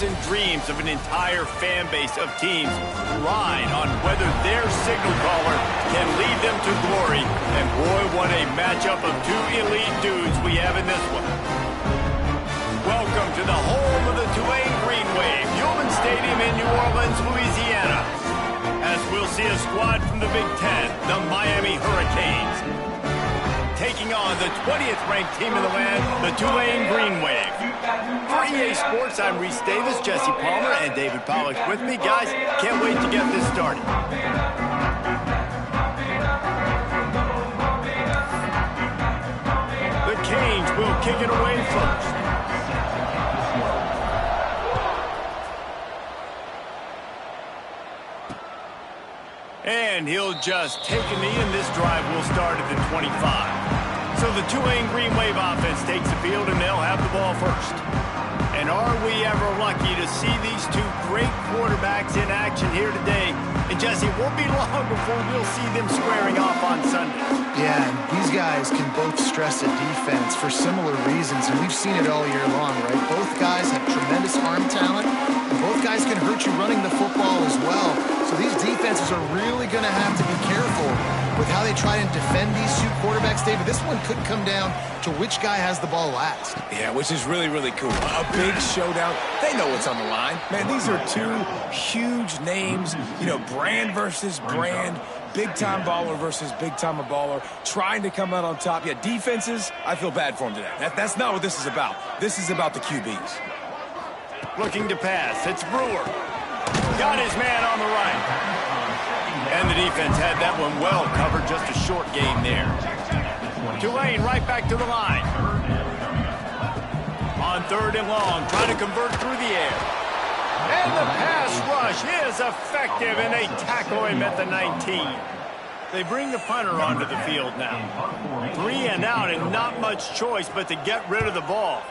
hopes and dreams of an entire fan base of teams ride on whether their signal caller can lead them to glory. And boy, what a matchup of two elite dudes we have in this one. Welcome to the home of the Tulane Green Wave, Yulman Stadium in New Orleans, Louisiana. As we'll see a squad from the Big Ten, the Miami Hurricanes, taking on the 20th ranked team in the land, the Tulane Green Wave. For EA Sports, I'm Reese Davis, Jesse Palmer, and David Pollack with me. Guys, can't wait to get this started. The Canes will kick it away first. And he'll just take a knee, and this drive will start at the 25. So the Tulane Green Wave offense takes the field, and they'll have the ball first. And are we ever lucky to see these two great quarterbacks in action here today? And Jesse, it won't be long before we'll see them squaring off on Sunday. Yeah, and these guys can both stress a defense for similar reasons, and we've seen it all year long, right? Both guys have tremendous arm talent, and both guys can hurt you running the football as well. So these defenses are really going to have to be careful with how they try and defend these two quarterbacks, David. This one could come down to which guy has the ball last. Yeah, which is really, really cool. A big showdown. They know what's on the line. Man, these are two huge names, you know, brand versus brand, big-time baller versus big-time baller, trying to come out on top. Yeah, defenses, I feel bad for them today. That's not what this is about. This is about the QBs. Looking to pass. It's Brewer. Got his man on the right. And the defense had that one well covered. Just a short game there. Tulane right back to the line. On 3rd and long, trying to convert through the air. And the pass rush is effective, and they tackle him at the 19. They bring the punter onto the field now. 3 and out, and not much choice but to get rid of the ball.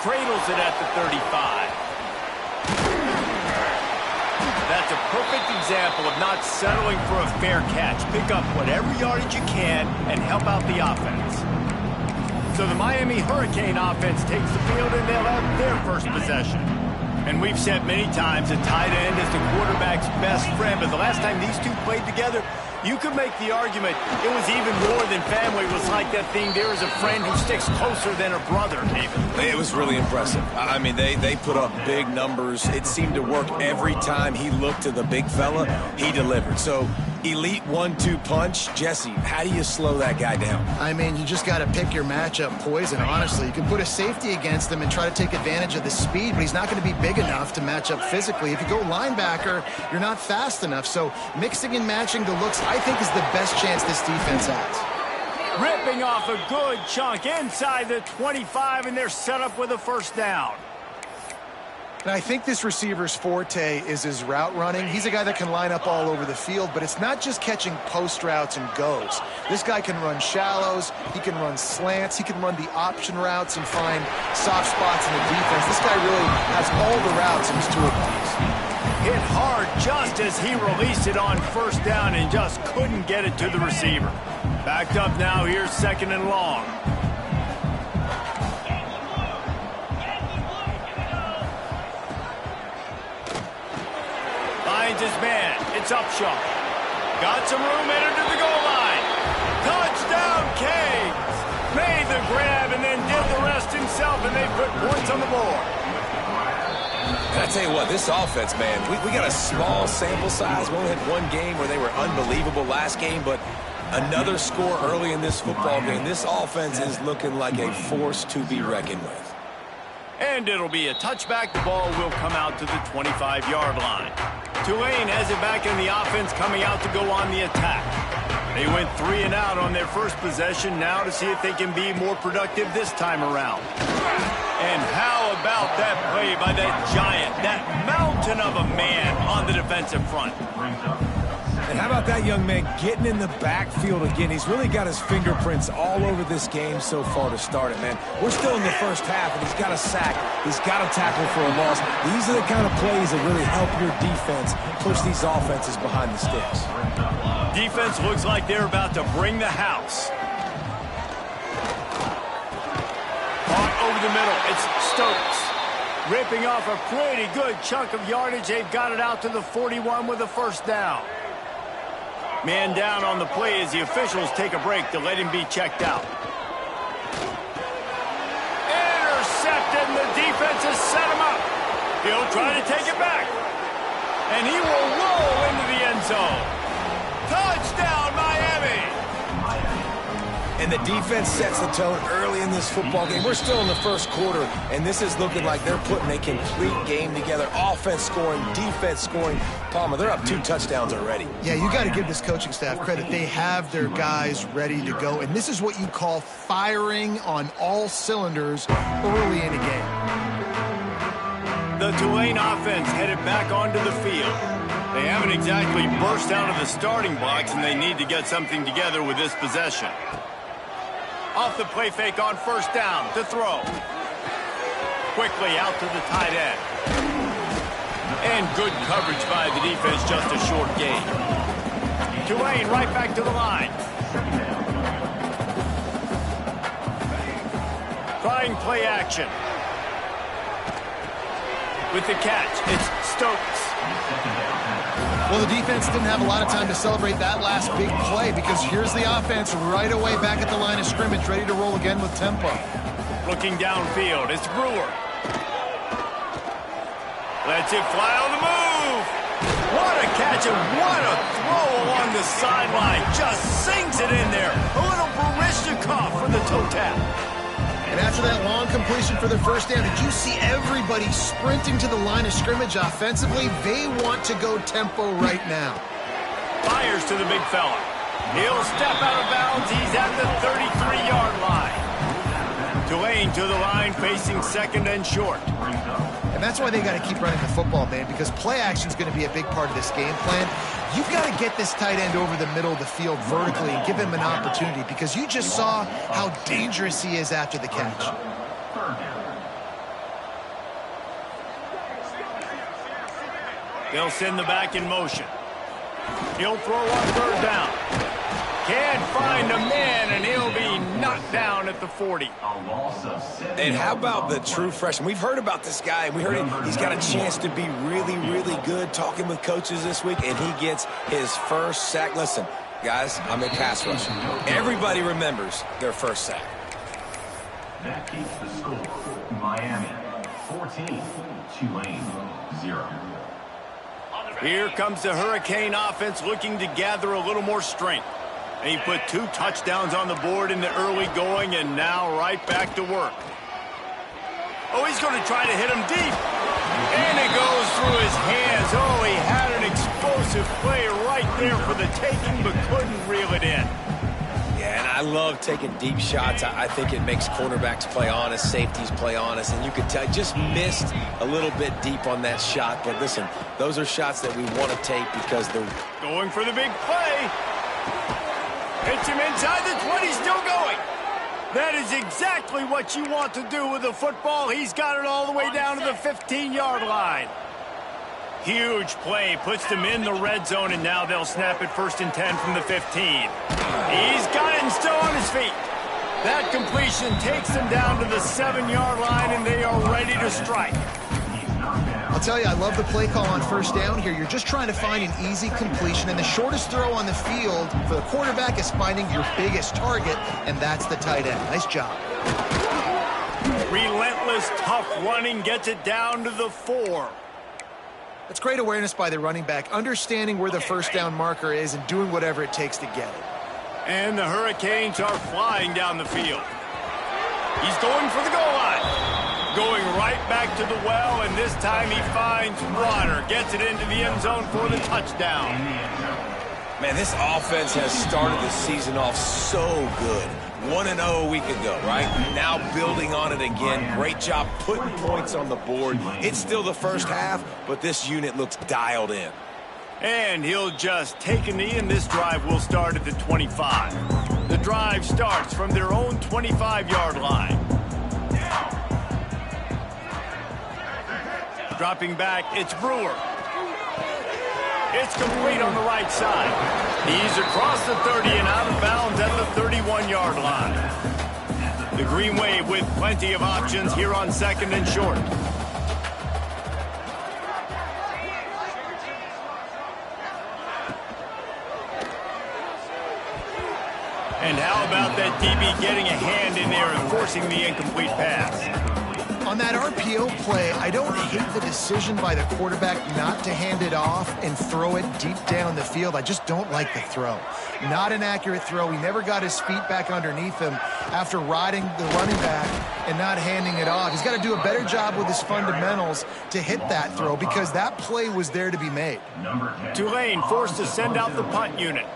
Cradles it at the 35. That's a perfect example of not settling for a fair catch. Pick up whatever yardage you can and help out the offense. So the Miami Hurricane offense takes the field, and they'll have their first possession. And we've said many times a tight end is the quarterback's best friend, but the last time these two played together, you could make the argument it was even more than family. It was like that thing, there is a friend who sticks closer than a brother, David. It was really impressive. I mean, they put up big numbers. It seemed to work every time he looked to the big fella. He delivered. So, elite 1-2 punch. Jesse, how do you slow that guy down? I mean, you just got to pick your matchup poison, honestly. You can put a safety against him and try to take advantage of the speed, but he's not going to be big enough to match up physically. If you go linebacker, you're not fast enough. So mixing and matching the looks, I think, is the best chance this defense has. Ripping off a good chunk inside the 25, and they're set up with a first down. And I think this receiver's forte is his route running. He's a guy that can line up all over the field, but it's not just catching post routes and goes. This guy can run shallows, he can run slants, he can run the option routes and find soft spots in the defense. This guy really has all the routes in his toolbox. Hit hard just as he released it on first down and just couldn't get it to the receiver. Backed up now, here's 2nd and long. Finds his man. It's Upshaw. Got some room, entered to the goal line. Touchdown, Canes. Made the grab and then did the rest himself, and they put points on the board. And I tell you what, this offense, man, we got a small sample size. We only had one game where they were unbelievable last game, but another score early in this football game. This offense is looking like a force to be reckoned with. And it'll be a touchback. The ball will come out to the 25-yard line. Tulane has it back in the offense, coming out to go on the attack. They went 3 and out on their first possession, now to see if they can be more productive this time around. And how about that play by that giant, that mountain of a man on the defensive front? And how about that young man getting in the backfield again? He's really got his fingerprints all over this game so far to start it, man. We're still in the first half, and he's got a sack. He's got a tackle for a loss. These are the kind of plays that really help your defense push these offenses behind the sticks. Defense looks like they're about to bring the house. Caught over the middle. It's Stokes. Ripping off a pretty good chunk of yardage. They've got it out to the 41 with a first down. Man down on the play as the officials take a break to let him be checked out. Intercepted, and the defense has set him up. He'll try to take it back. And he will roll into the end zone. Touchdown, Miami! And the defense sets the tone early in this football game. We're still in the first quarter, and this is looking like they're putting a complete game together. Offense scoring, defense scoring. Palmer, they're up 2 touchdowns already. Yeah, you got to give this coaching staff credit. They have their guys ready to go, and this is what you call firing on all cylinders early in a game. The Tulane offense headed back onto the field. They haven't exactly burst out of the starting blocks, and they need to get something together with this possession. Off the play fake on first down to throw. Quickly out to the tight end. And good coverage by the defense, just a short gain. Tulane right back to the line. Trying play action. With the catch, it's Stokes. Well, the defense didn't have a lot of time to celebrate that last big play because here's the offense right away back at the line of scrimmage, ready to roll again with tempo. Looking downfield, it's Brewer. Lets it fly on the move. What a catch and what a throw along the sideline. Just sinks it in there. A little Baryshnikov for the toe tap. And after that long completion for the first down, did you see everybody sprinting to the line of scrimmage offensively? They want to go tempo right now. Fires to the big fella. He'll step out of bounds. He's at the 33-yard line. Tulane to the line, facing second and short. And that's why they got to keep running the football, man, because play action is going to be a big part of this game plan. You've got to get this tight end over the middle of the field vertically and give him an opportunity because you just saw how dangerous he is after the catch. They'll send the back in motion. He'll throw on third down. Can't find a man, and he'll be knocked down at the 40. And how about the true freshman? We've heard about this guy. We heard he's got a chance to be really, really good. Talking with coaches this week, and he gets his first sack. Listen, guys, I'm a pass rusher. Everybody remembers their first sack. That keeps the score. Miami 14, Tulane 0. Here comes the Hurricane offense looking to gather a little more strength. And he put 2 touchdowns on the board in the early going, and now right back to work. Oh, he's going to try to hit him deep. And it goes through his hands. Oh, he had an explosive play right there for the taking, but couldn't reel it in. Yeah, and I love taking deep shots. I think it makes cornerbacks play honest, safeties play honest, and you could tell just missed a little bit deep on that shot. But listen, those are shots that we want to take because they're going for the big play. Hits him inside the 20, still going. That is exactly what you want to do with the football. He's got it all the way down to the 15-yard line. Huge play, puts them in the red zone, and now they'll snap it 1st and 10 from the 15. He's got it and still on his feet. That completion takes them down to the 7-yard line, and they are ready to strike. I'll tell you, I love the play call on first down here. You're just trying to find an easy completion, and the shortest throw on the field for the quarterback is finding your biggest target, and that's the tight end. Nice job. Relentless, tough running gets it down to the 4. That's great awareness by the running back, understanding where the first down marker is and doing whatever it takes to get it. And the Hurricanes are flying down the field. He's going for the goal line. Going right back to the well, and this time he finds water. Gets it into the end zone for the touchdown. Man, this offense has started the season off so good. 1-0 a week ago, right? Now building on it again. Great job putting points on the board. It's still the first half, but this unit looks dialed in. And he'll just take a knee, and this drive will start at the 25. The drive starts from their own 25-yard line. Dropping back, it's Brewer. It's complete on the right side. He's across the 30 and out of bounds at the 31-yard line. The Green Wave with plenty of options here on 2nd and short. And how about that DB getting a hand in there and forcing the incomplete pass? On that RPO play, I don't hate the decision by the quarterback not to hand it off and throw it deep down the field. I just don't like the throw. Not an accurate throw. He never got his feet back underneath him after riding the running back and not handing it off. He's got to do a better job with his fundamentals to hit that throw because that play was there to be made. Tulane forced to send out the punt unit.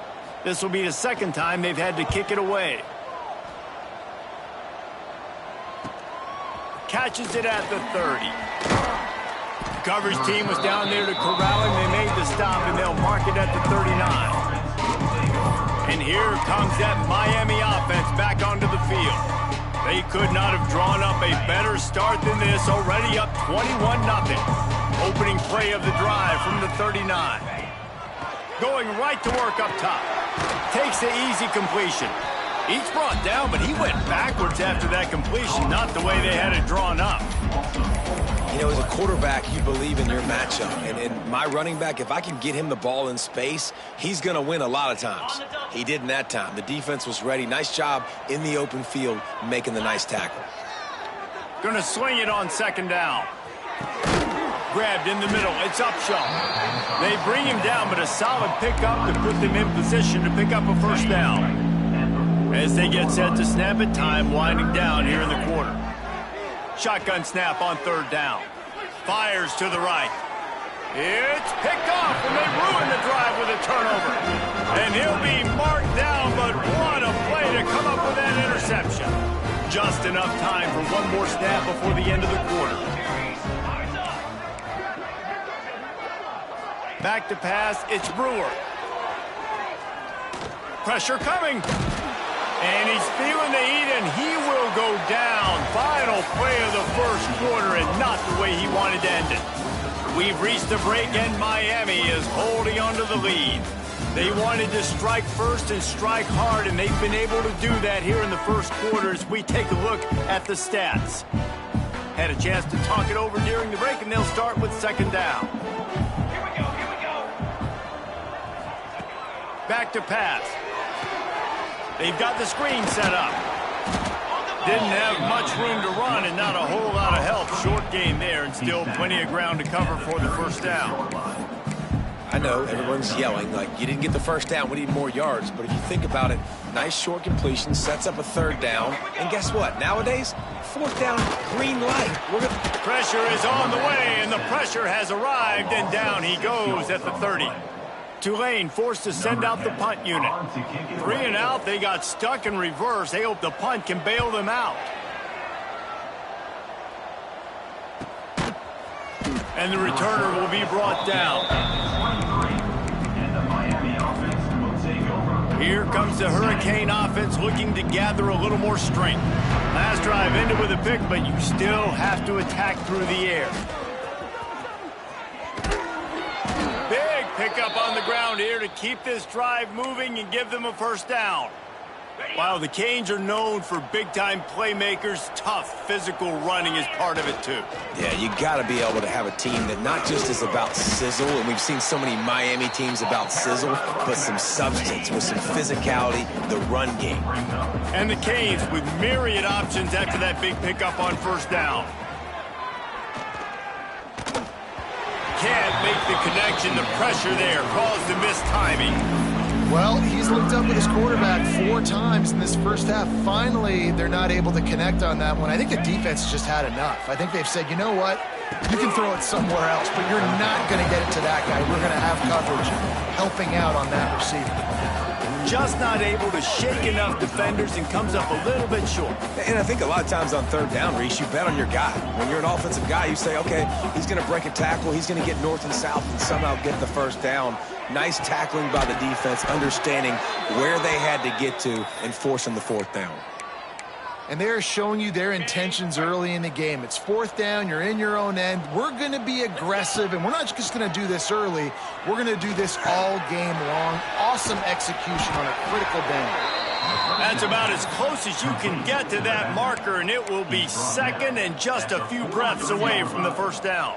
This will be the 2nd time they've had to kick it away. Catches it at the 30. The coverage team was down there to corral him. They made the stop, and they'll mark it at the 39. And here comes that Miami offense back onto the field. They could not have drawn up a better start than this, already up 21-0. Opening play of the drive from the 39. Going right to work up top. Takes the easy completion. Each brought down, but he went backwards after that completion, not the way they had it drawn up. You know, as a quarterback, you believe in your matchup. And my running back, if I can get him the ball in space, he's going to win a lot of times. He didn't that time. The defense was ready. Nice job in the open field making the nice tackle. Going to swing it on 2nd down. Grabbed in the middle. It's Upshaw. They bring him down, but a solid pickup to put them in position to pick up a 1st down. As they get set to snap it, time winding down here in the quarter. Shotgun snap on 3rd down. Fires to the right. It's picked off, and they ruin the drive with a turnover. And he'll be marked down, but what a play to come up with that interception. Just enough time for one more snap before the end of the quarter. Back to pass, it's Brewer. Pressure coming. And he's feeling the heat, and he will go down. Final play of the 1st quarter, and not the way he wanted to end it. We've reached the break, and Miami is holding onto the lead. They wanted to strike first and strike hard, and they've been able to do that here in the 1st quarter as we take a look at the stats. Had a chance to talk it over during the break, and they'll start with 2nd down. Back to pass. They've got the screen set up. Didn't have much room to run and not a whole lot of help. Short game there and still plenty of ground to cover for the 1st down. I know everyone's yelling like you didn't get the 1st down, we need more yards. But if you think about it, nice short completion, sets up a 3rd down. And guess what? Nowadays, 4th down, green light. Pressure is on the way, and the pressure has arrived, and down he goes at the 30. Tulane forced to send out the punt unit. 3 and out, they got stuck in reverse. They hope the punt can bail them out. And the returner will be brought down. Here comes the Hurricane offense looking to gather a little more strength. Last drive ended with a pick, but you still have to attack through the air. Pick up on the ground here to keep this drive moving and give them a 1st down. While the Canes are known for big-time playmakers, tough physical running is part of it too. Yeah, you got to be able to have a team that not just is about sizzle, and we've seen so many Miami teams about sizzle, but some substance with some physicality, the run game. And the Canes with myriad options after that big pickup on 1st down. Can't make the connection. The pressure there caused the mistiming. Well, he's looked up with his quarterback 4 times in this 1st half. Finally, they're not able to connect on that one. I think the defense just had enough. I think they've said, you know what? You can throw it somewhere else, but you're not going to get it to that guy. We're going to have coverage helping out on that receiver. Just not able to shake enough defenders and comes up a little bit short. And I think a lot of times on 3rd down, Reese, you bet on your guy. When you're an offensive guy, you say, okay, he's going to break a tackle, he's going to get north and south and somehow get the 1st down. Nice tackling by the defense, understanding where they had to get to and forcing the 4th down. And they're showing you their intentions early in the game. It's 4th down, you're in your own end. We're going to be aggressive, and we're not just going to do this early. We're going to do this all game long. Awesome execution on a critical down. That's about as close as you can get to that marker, and it will be second and just a few breaths away from the first down.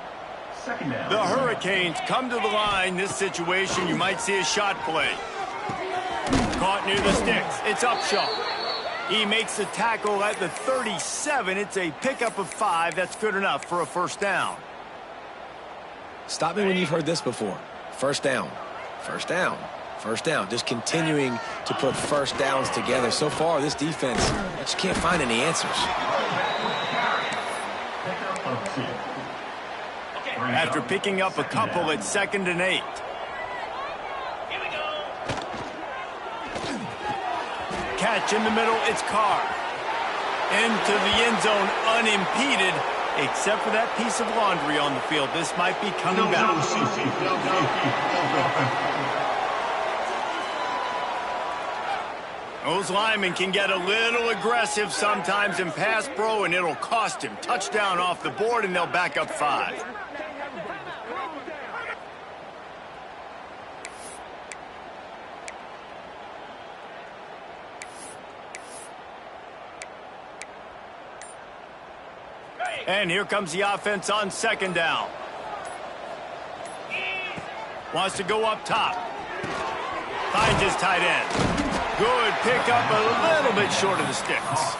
The Hurricanes come to the line. This situation, you might see a shot play. Caught near the sticks. It's Upshaw. He makes the tackle at the 37. It's a pickup of 5. That's good enough for a first down. Stop me when you've heard this before. First down. First down. First down. Just continuing to put first downs together. So far, this defense, I just can't find any answers. After picking up a couple at 2nd and 8. Catch in the middle, it's Carr. Into the end zone unimpeded, except for that piece of laundry on the field. This might be coming back. Those linemen can get a little aggressive sometimes in pass pro, and it'll cost him. Touchdown off the board, and they'll back up 5. And here comes the offense on 2nd down. Wants to go up top. Finds his tight end. Good pickup, a little bit short of the sticks.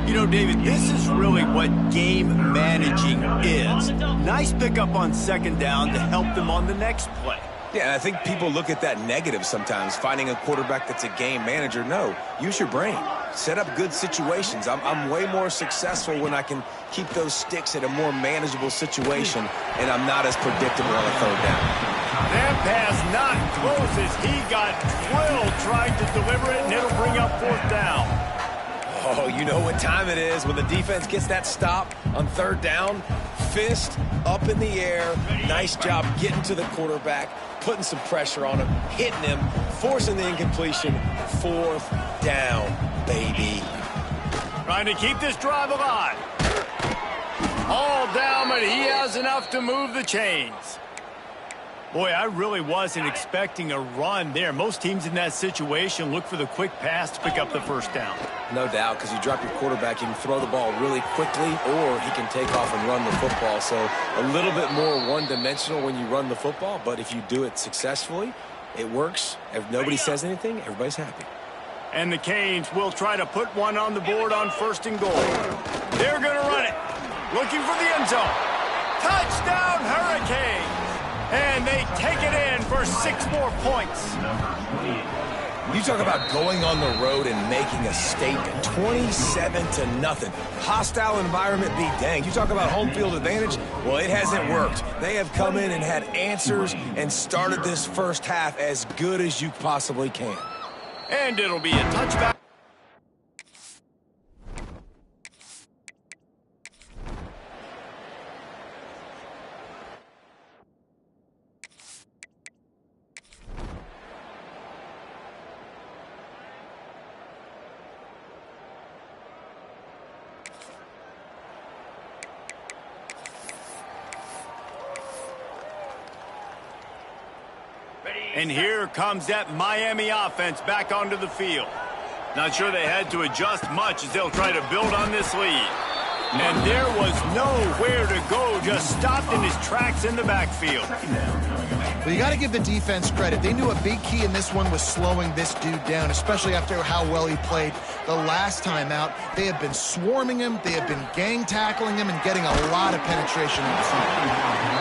You know, David, this is really what game managing is. Nice pickup on 2nd down to help them on the next play. Yeah, and I think people look at that negative sometimes, finding a quarterback that's a game manager. No, use your brain. Set up good situations. I'm way more successful when I can keep those sticks at a more manageable situation, and I'm not as predictable on a 3rd down. That pass not close as he got drilled trying to deliver it, and it'll bring up 4th down. Oh, you know what time it is when the defense gets that stop on 3rd down. Fist up in the air. Nice job getting to the quarterback, putting some pressure on him, hitting him, forcing the incompletion. 4th down, baby. Trying to keep this drive alive. All down, but he has enough to move the chains. Boy, I really wasn't expecting a run there. Most teams in that situation look for the quick pass to pick up the first down. No doubt, because you drop your quarterback, you can throw the ball really quickly, or he can take off and run the football. So a little bit more one-dimensional when you run the football, but if you do it successfully, it works. If nobody says anything, everybody's happy. And the Canes will try to put one on the board on 1st and goal. They're going to run it. Looking for the end zone. Touchdown, Hurricanes! And they take it in for 6 more points. You talk about going on the road and making a statement. 27-0. Hostile environment be danged. You talk about home field advantage? Well, it hasn't worked. They have come in and had answers and started this first half as good as you possibly can. And it'll be a touchback. And here comes that Miami offense back onto the field. Not sure they had to adjust much as they'll try to build on this lead. And there was nowhere to go, just stopped in his tracks in the backfield. Well, you got to give the defense credit. They knew a big key in this one was slowing this dude down, especially after how well he played the last time out. They have been swarming him, they have been gang tackling him, and getting a lot of penetration in the front.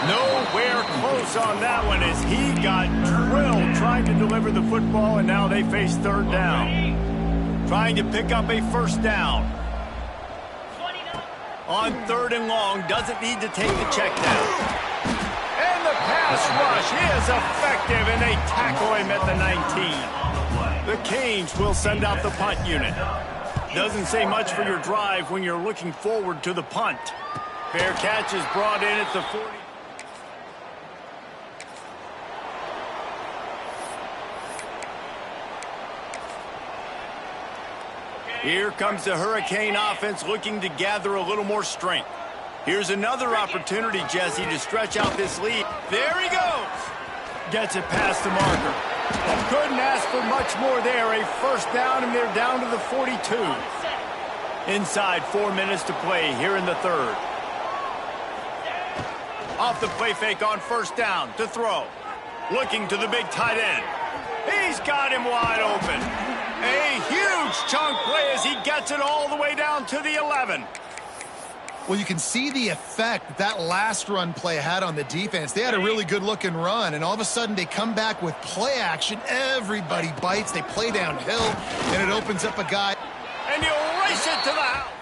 Nowhere close on that one as he got drilled trying to deliver the football, and now they face 3rd down. Trying to pick up a first down. On 3rd and long, doesn't need to take the check down. And the pass rush is effective, and they tackle him at the 19. The Canes will send out the punt unit. Doesn't say much for your drive when you're looking forward to the punt. Fair catch is brought in at the 40. Here comes the Hurricane offense looking to gather a little more strength. Here's another opportunity, Jesse, to stretch out this lead. There he goes. Gets it past the marker. Couldn't ask for much more there. A first down, and they're down to the 42. Inside 4 minutes to play here in the third. Off the play fake on first down to throw. Looking to the big tight end. He's got him wide open. A huge chunk play as he gets it all the way down to the 11. Well, you can see the effect that last run play had on the defense. They had a really good-looking run, and all of a sudden they come back with play action. Everybody bites. They play downhill, and it opens up a guy. And he'll race it to the house.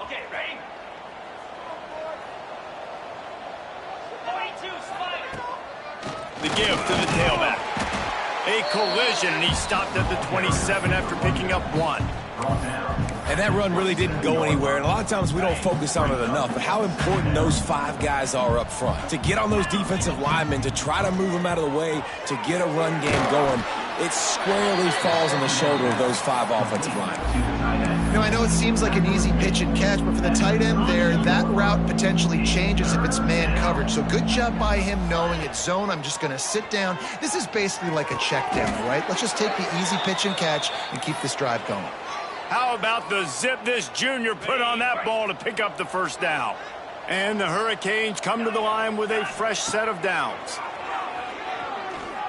Okay, ready? 42, Spider. The give to the tailback. A collision, and he stopped at the 27 after picking up 1. And that run really didn't go anywhere, and a lot of times we don't focus on it enough, but how important those 5 guys are up front. To get on those defensive linemen, to try to move them out of the way, to get a run game going, it squarely falls on the shoulder of those 5 offensive linemen. You know, I know it seems like an easy pitch and catch, but for the tight end there, that route potentially changes if it's man coverage. So good job by him knowing it's zone. I'm just going to sit down. This is basically like a check down, right? Let's just take the easy pitch and catch and keep this drive going. How about the zip this junior put on that ball to pick up the first down? And the Hurricanes come to the line with a fresh set of downs.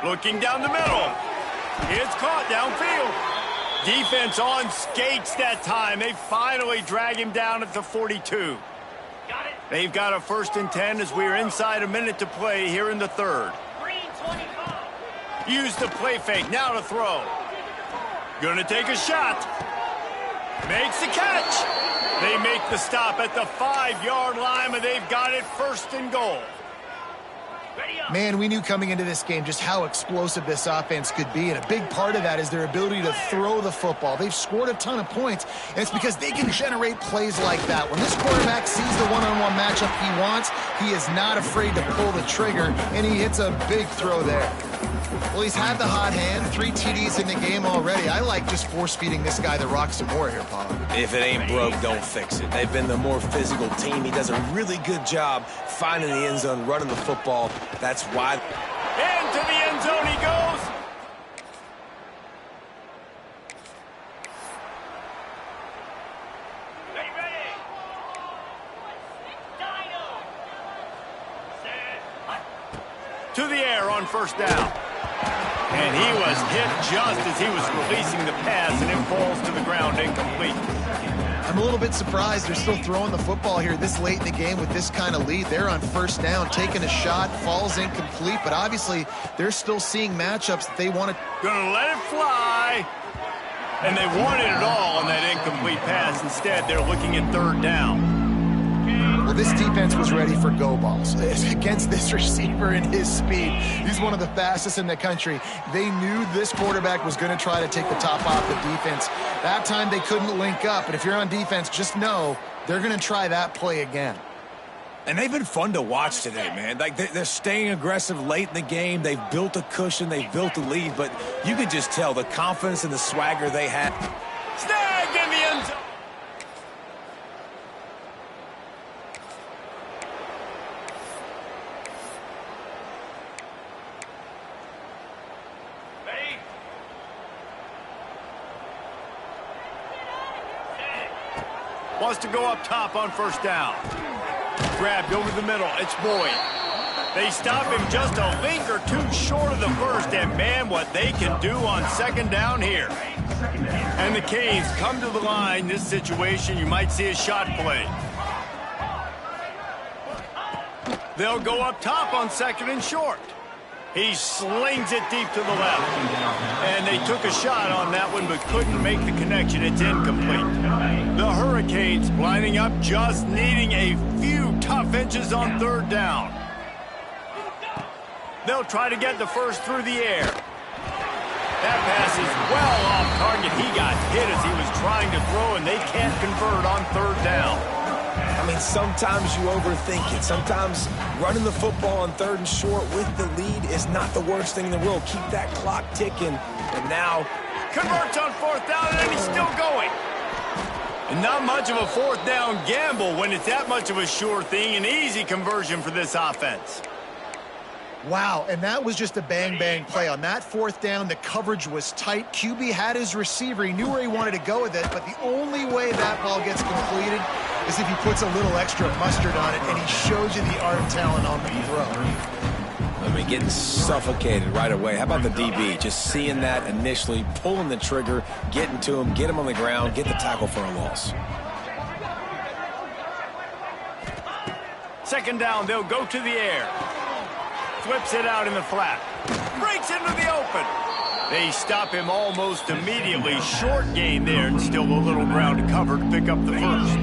Looking down the middle. It's caught downfield. Defense on skates that time. They finally drag him down at the 42. They've got a 1st and 10 as we're inside a minute to play here in the third. Use the play fake. Now to throw. Gonna take a shot. Makes the catch. They make the stop at the 5-yard line, and they've got it 1st and goal. Man, we knew coming into this game just how explosive this offense could be, and a big part of that is their ability to throw the football. They've scored a ton of points, and it's because they can generate plays like that. When this quarterback sees the one-on-one matchup he wants, he is not afraid to pull the trigger, and he hits a big throw there. Well, he's had the hot hand, 3 TDs in the game already. I like just force-feeding this guy the rock some more here, Paul. If it ain't broke, don't fix it. They've been the more physical team. He does a really good job finding the end zone, running the football. That's why. Into the end zone he goes. Ready. Dino. Set. To the air on first down. And he was hit just as he was releasing the pass, and it falls to the ground incomplete. I'm a little bit surprised they're still throwing the football here this late in the game with this kind of lead. They're on first down, taking a shot, falls incomplete, but obviously they're still seeing matchups that they want to. Gonna let it fly. And they wanted it all on that incomplete pass. Instead, they're looking at 3rd down. Well, this defense was ready for go balls against this receiver and his speed. He's one of the fastest in the country. They knew this quarterback was going to try to take the top off the defense. That time they couldn't link up, but if you're on defense, just know they're going to try that play again. And they've been fun to watch today, man. Like they're staying aggressive late in the game. They've built a cushion. They've built a lead, but you could just tell the confidence and the swagger they had. Snag in the end zone. Wants to go up top on first down. Grabbed over the middle. It's Boyd. They stop him just a link or two short of the first, and man, what they can do on 2nd down here. And the Canes come to the line. This situation, you might see a shot play. They'll go up top on 2nd and short. He slings it deep to the left. And they took a shot on that one, but couldn't make the connection. It's incomplete. The Hurricanes lining up, just needing a few tough inches on 3rd down. They'll try to get the first through the air. That pass is well off target. He got hit as he was trying to throw, and they can't convert on 3rd down. I mean, sometimes you overthink it. Sometimes running the football on 3rd and short with the lead is not the worst thing in the world. Keep that clock ticking. And now converts on 4th down, and he's still going. And not much of a fourth down gamble when it's that much of a sure thing. An easy conversion for this offense. Wow, and that was just a bang-bang play. On that fourth down, the coverage was tight. QB had his receiver. He knew where he wanted to go with it, but the only way that ball gets completed is if he puts a little extra mustard on it, and he shows you the arm talent on the throw. I mean, getting suffocated right away. How about the DB? Just seeing that initially, pulling the trigger, getting to him, get him on the ground, get the tackle for a loss. Second down, they'll go to the air. Flips it out in the flat. Breaks into the open. They stop him almost immediately. Short gain there and still a little ground to cover to pick up the first.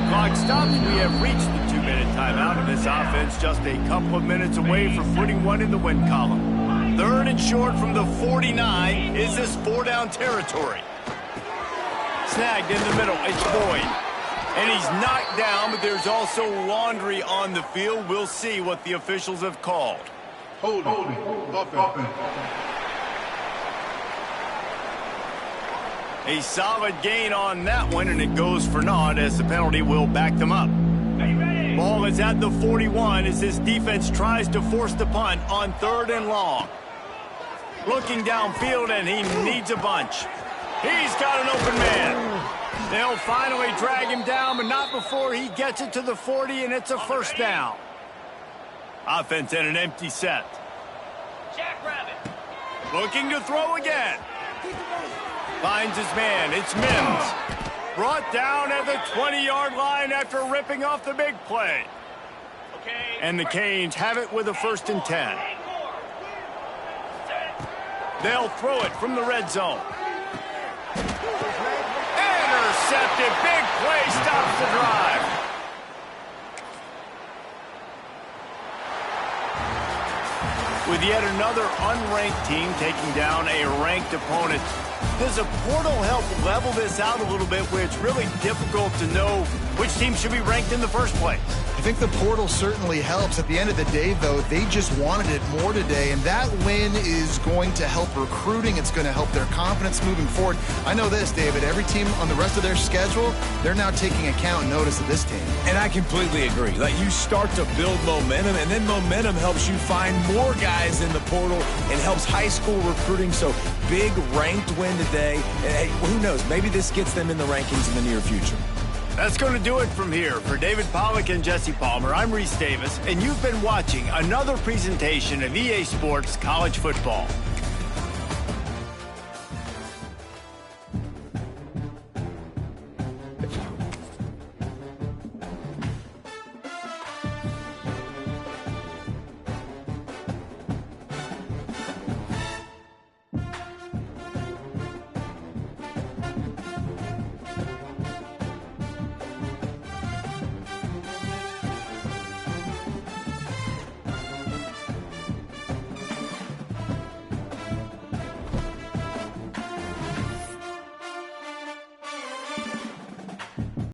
Clock stops. We have reached the 2-minute timeout, and this offense just a couple of minutes away from putting one in the win column. Third and short from the 49. Is this 4-down territory? Snagged in the middle. It's Boyd. And he's knocked down, but there's also laundry on the field. We'll see what the officials have called. Hold it. A solid gain on that one, and it goes for naught as the penalty will back them up. Ball is at the 41 as this defense tries to force the punt on 3rd and long. Looking downfield, and he needs a bunch. He's got an open man. They'll finally drag him down, but not before he gets it to the 40, and it's a first down. Offense in an empty set. Jackrabbit. Looking to throw again. Finds his man. It's Mims. Brought down at the 20-yard line after ripping off the big play. Okay. And the Canes have it with a 1st and 10. They'll throw it from the red zone. Intercepted. Big play stops the drive. With yet another unranked team taking down a ranked opponent, does a portal help level this out a little bit where it's really difficult to know which team should be ranked in the first place? I think the portal certainly helps. At the end of the day, though, they just wanted it more today, and that win is going to help recruiting. It's going to help their confidence moving forward. I know this, David. Every team on the rest of their schedule, they're now taking account and notice of this team. And I completely agree. Like, you start to build momentum, and then momentum helps you find more guys in the portal and helps high school recruiting. So big ranked win today. And hey, who knows? Maybe this gets them in the rankings in the near future. That's going to do it from here. For David Pollack and Jesse Palmer, I'm Reese Davis, and you've been watching another presentation of EA Sports College Football.